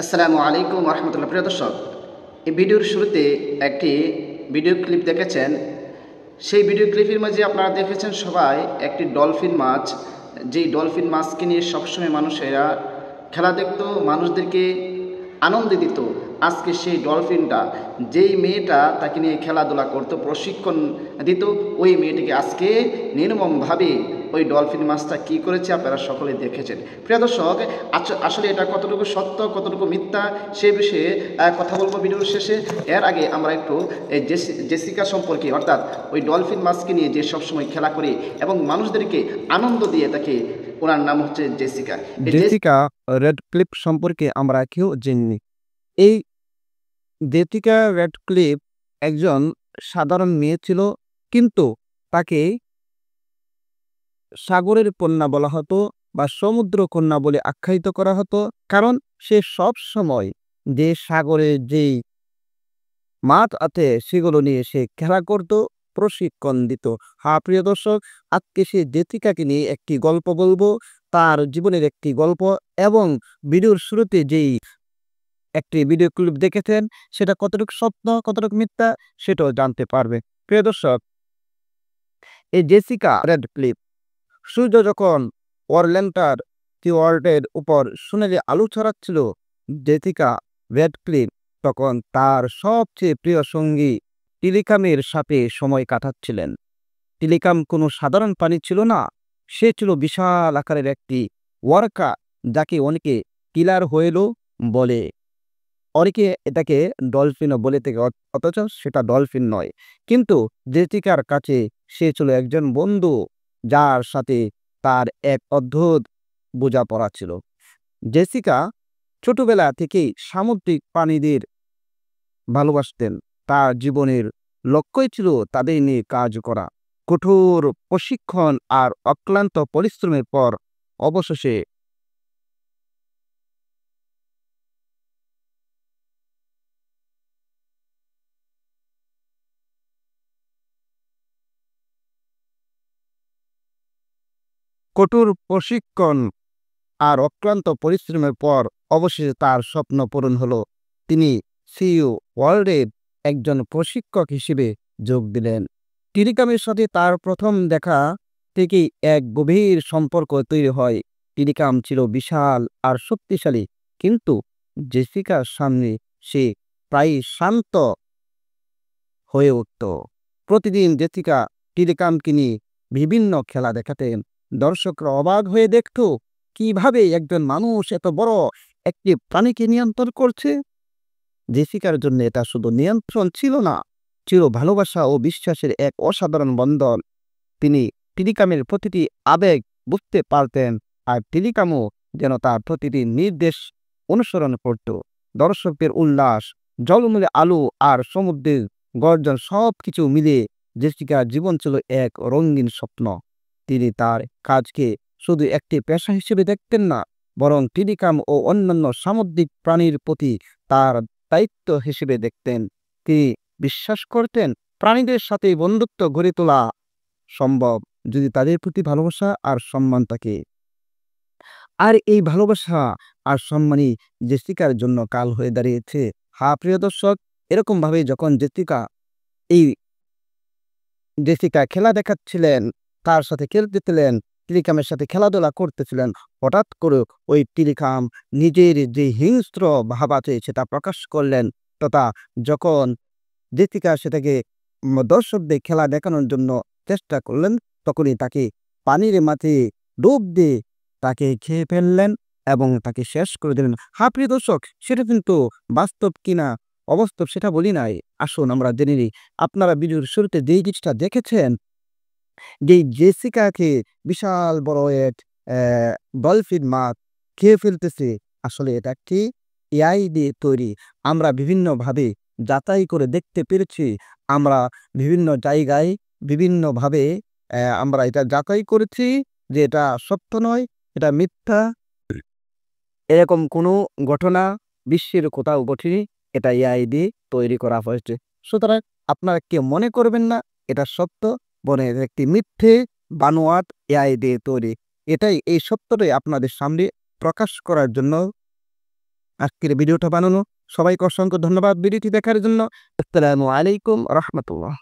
আসসালামু আলাইকুম রহমতুল্লাহ। প্রিয় দর্শক, এই ভিডিওর শুরুতে একটি ভিডিও ক্লিপ দেখেছেন। সেই ভিডিও ক্লিপের মাঝে আপনারা দেখেছেন সবাই একটি ডলফিন মাছ, যেই ডলফিন মাছকে নিয়ে সবসময় মানুষেরা খেলা দেখতো, মানুষদেরকে আনন্দ দিত। আজকে সেই ডলফিনটা, যেই মেয়েটা তাকে নিয়ে খেলাধুলা করতো, প্রশিক্ষণ দিত, ওই মেয়েটিকে আজকে নির্মমভাবে ওই ডলফিন মাছটা কী করেছে আপনারা সকলে দেখেছেন। প্রিয় দর্শক, আসলে এটা কতটুকু সত্য কতটুকু মিথ্যা সে বিষয়ে কথা বলবো ভিডিওর শেষে। এর আগে আমরা একটু এই জেসিকা সম্পর্কে, অর্থাৎ ওই ডলফিন মাছকে নিয়ে যে সবসময় খেলা করে এবং মানুষদেরকে আনন্দ দিয়ে তাকে, ওনার নাম হচ্ছে জেসিকা। জেসিকা রেডক্লিফ সম্পর্কে আমরা কেউ জানি। এই জেসিকা রেডক্লিফ একজন সাধারণ মেয়ে ছিল, কিন্তু তাকে সাগরের কন্যা বলা হতো বা সমুদ্র কন্যা বলে আখ্যায়িত করা হতো, কারণ সে সব সময় যে সাগরে যেই মাছ আছে সেগুলো নিয়ে সে খেলা করত, প্রশিক্ষণ দিত। হ্যাঁ প্রিয় দর্শক, আজকে সে জেসিকাকে নিয়ে একটি গল্প বলবো, তার জীবনের একটি গল্প, এবং ভিডিওর শুরুতে যেই একটি ভিডিও ক্লিপ দেখেছেন সেটা কতটুকু সত্য কতটুকু মিথ্যা সেটাও জানতে পারবে। প্রিয় দর্শক, এই জেসিকা রেডক্লিফ সূর্য যখন অরল্যান্ডার ওয়ার্ল্ডের উপর সোনালি আলো ছড়াচ্ছিল, জেসিকা রেডক্লিফ তখন তার সবচেয়ে প্রিয় সঙ্গী টিলিকামের সাথে সময় কাটাচ্ছিলেন। টিলিকাম কোনো সাধারণ প্রাণী ছিল না, সে ছিল বিশাল আকারের একটি ওয়ার্কা, যাকে অনেকে কিলার হোয়েলও বলে। অনেকে এটাকে ডলফিনও বলে থাকে, অথচ সেটা ডলফিন নয়। কিন্তু জেসিকার কাছে সে ছিল একজন বন্ধু, যার সাথে তার এক অদ্ভুত বোঝাপড়া ছিল। জেসিকা ছোটবেলা থেকেই সামুদ্রিক প্রাণীদের ভালোবাসতেন। তার জীবনের লক্ষ্যই ছিল তাদের নিয়ে কাজ করা। কঠোর প্রশিক্ষণ আর অক্লান্ত পরিশ্রমের পর অবশেষে কঠোর প্রশিক্ষণ আর অক্লান্ত পরিশ্রমের পর অবশেষে তার স্বপ্ন পূরণ হলো। তিনি সিইও ওয়ার্ল্ডের একজন প্রশিক্ষক হিসেবে যোগ দিলেন। টিলিকামের সাথে তার প্রথম দেখা থেকেই এক গভীর সম্পর্ক তৈরি হয়। টিলিকাম ছিল বিশাল আর শক্তিশালী, কিন্তু জেসিকার সামনে সে প্রায় শান্ত হয়ে উঠত। প্রতিদিন জেসিকা টিলিকামকে নিয়ে বিভিন্ন খেলা দেখাতেন। দর্শকরা অবাক হয়ে দেখত কিভাবে একজন মানুষ এত বড় একটি প্রাণীকে নিয়ন্ত্রণ করছে। জেসিকার জন্য এটা শুধু নিয়ন্ত্রণ ছিল না, ছিল ভালোবাসা ও বিশ্বাসের এক অসাধারণ বন্ধন। তিনি টিলিকামের প্রতিটি আবেগ বুঝতে পারতেন, আর টিলিকামও যেন তার প্রতিটি নির্দেশ অনুসরণ করত। দর্শকদের উল্লাস, জলমূলে আলো আর সমুদ্রের গর্জন সবকিছু মিলে জেসিকার জীবন ছিল এক রঙিন স্বপ্ন। তিনি তার কাজকে শুধু একটি পেশা হিসেবে দেখতেন না, বরং টিলিকাম ও অন্যান্য সামুদ্রিক প্রাণীর প্রতি তার দায়িত্ব হিসেবে দেখতেন। তিনি বিশ্বাস করতেন প্রাণীদের সাথে বন্ধুত্ব গড়ে তোলা সম্ভব যদি তাদের প্রতি ভালোবাসা আর সম্মান থাকে। আর এই ভালোবাসা আর সম্মানই জেসিকার জন্য কাল হয়ে দাঁড়িয়েছে। হ্যাঁ প্রিয় দর্শক, এরকম ভাবে যখন এই জেসিকা খেলা দেখাচ্ছিলেন, তার সাথে খেলতেছিলেন, টিলিকামের সাথে খেলাধুলা করতেছিলেন, হঠাৎ করে ওই টিলিকাম নিজের যে হিংস্র ভাব আছে সেটা প্রকাশ করলেন। তথা যখন জেসিকা সেটাকে দর্শকদের খেলা দেখানোর জন্য চেষ্টা করলেন, তখনই তাকে পানির মাঝে ডুব দিয়ে তাকে খেয়ে ফেললেন এবং তাকে শেষ করে দিলেন। হ্যাঁ প্রিয় দর্শক, সেটা কিন্তু বাস্তব কিনা অবাস্তব সেটা বলি নাই, আসুন আমরা জেনে নিই। আপনারা ভিডিওর শুরুতে যেই জিনিসটা দেখেছেন, যেই জেসিকাকে বিশাল বড় এক ডলফিন মাছ খেয়ে ফেলতেছে, আসলে এটা একটি এআই দিয়ে তৈরি। আমরা বিভিন্নভাবে যাচাই করে দেখতে পেরেছি। আমরা বিভিন্ন জায়গায় বিভিন্নভাবে আমরা এটা যাচাই করেছি যে এটা সত্য নয়, এটা মিথ্যা। এরকম কোনো ঘটনা বিশ্বের কোথাও ঘটেনি, এটা এআই দিয়ে তৈরি করা হয়েছে। সুতরাং আপনারা কেউ মনে করবেন না এটা সত্য, বরং এটা একটি মিথ্যে বানোয়াট এআই দিয়ে তৈরি। এই সত্যটাই আপনাদের সামনে প্রকাশ করার জন্য আজকের ভিডিওটা বানানো। সবাইকে অসংখ্য ধন্যবাদ ভিডিওটি দেখার জন্য। আসসালামু আলাইকুম রহমতুল্লাহ।